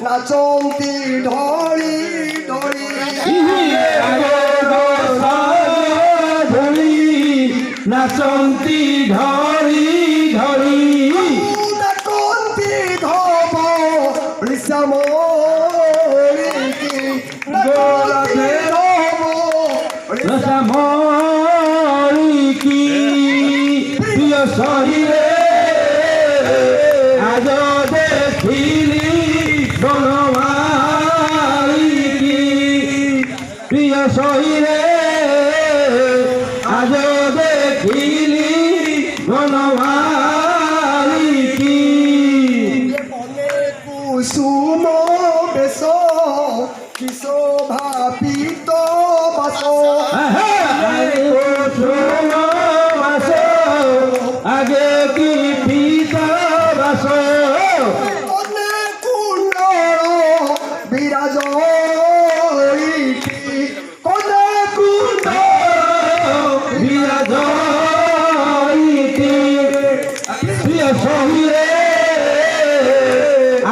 নাচন্তি ঢলি ঢলি নাচন্তি ঢলি ঢলি নাচন্তি ধব ঋষামরিকি নাচন্তি ধব ঋষামরিকি প্রিয় শরীরে আজ দেখিলি বনমালিকি প্রিয় শরীরে আজ দেখিলি বনমালিকি কুসুম বেশ কিশোভাপিত বাস আগে কি পিতা বাস বিরাজ বিরাজ প্রিয় শরীরে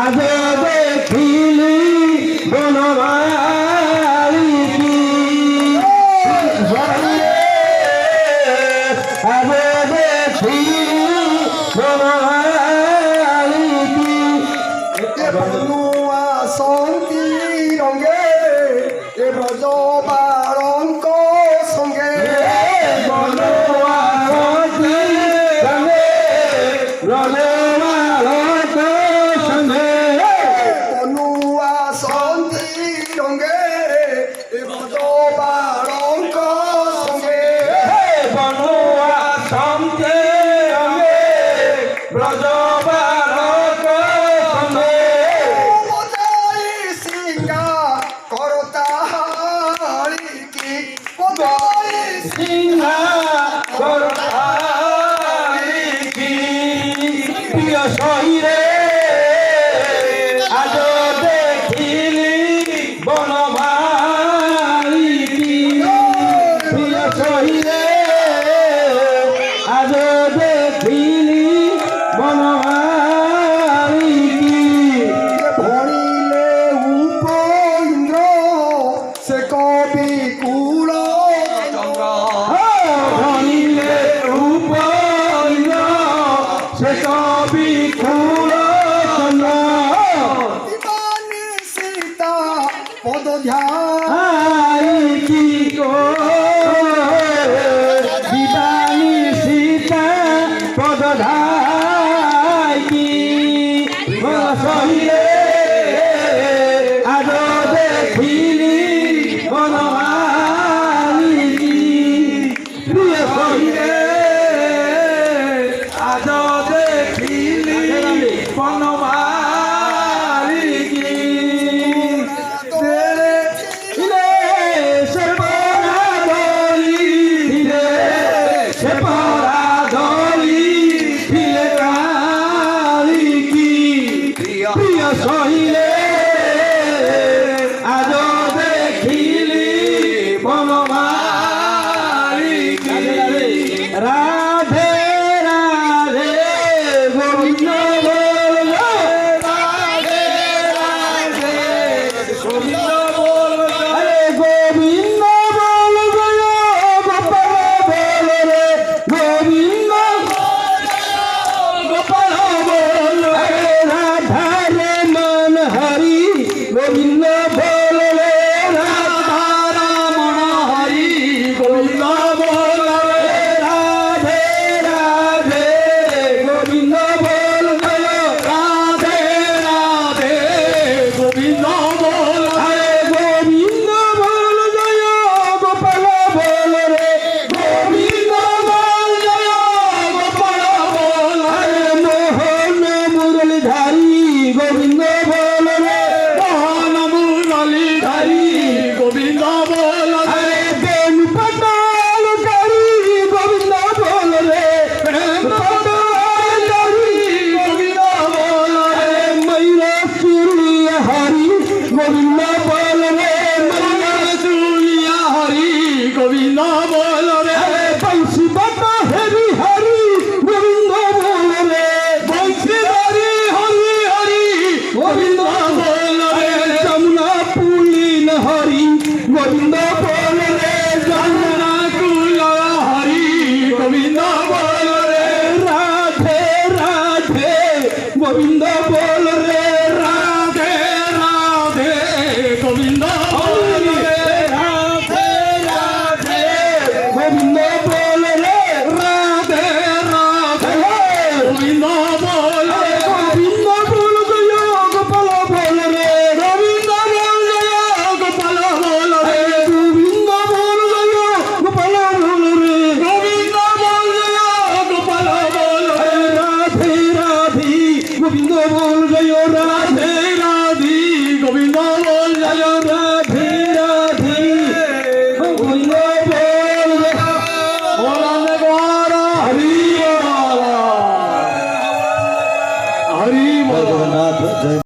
আজ দেখিলি বনমালিকি আজ দেখিলি বনমালিকি বনুয়া সঙ্গী রঙে এ ব্রজ বারঙ্ক সঙ্গে বনুয়া সঙ্গী রঙে এ ব্রজ বারঙ্ক সঙ্গে বজাই সিংহা করতা হারিকি বজাই প্রিয় শরীরে আজ দেখিলি বনমালিকি প্রিয় শরীরে আজ দেখিলি বনমালিকি ভরিলে উপেন্দ্র সে কবি কুল ধনিলে উপেন্দ্র সে কবি কুল দিবানী সীতা পদ ধ্যান কি গো দিবানী সীতা পদধাই শরীরে আজ দেখিলি বনমালিকি প্রিয় শরীরে আজ দেখিলি বনমালিকি সে পরাধলি সে পরাধলি ফিরে কালিকি প্রিয় শরীরে আজ দেখিলি বনমালিকি রাধে রাধে গোবিন্দ বল রাধে রাধে গোবিন্দ বল আরে গোবিন্দ বল গোপাল বল রে গোবিন্দ গোপাল বল আরে রাধা রে মন হরি গোবিন্দ বল রে রাধা রমণ হরি গোবিন্দ বল রে রাধে রাধে গোবিন্দ বল রাধে রাধে গোবিন্দ বল গোবিন্দ বল রে বাঁশুলিয়া হরি গোবিন্দ বল রে বংশী বাটা হরি হরি গোবিন্দ বল রে বংশীধরি হরি হরি গোবিন্দ বল রে যমুনা পুলিন হরি গোবিন্দ বল রে যমুনা কুল হরি গোবিন্দ বল রে রাধে রাধে গোবিন্দ বল রে রাধে রাধে গোবিন্দ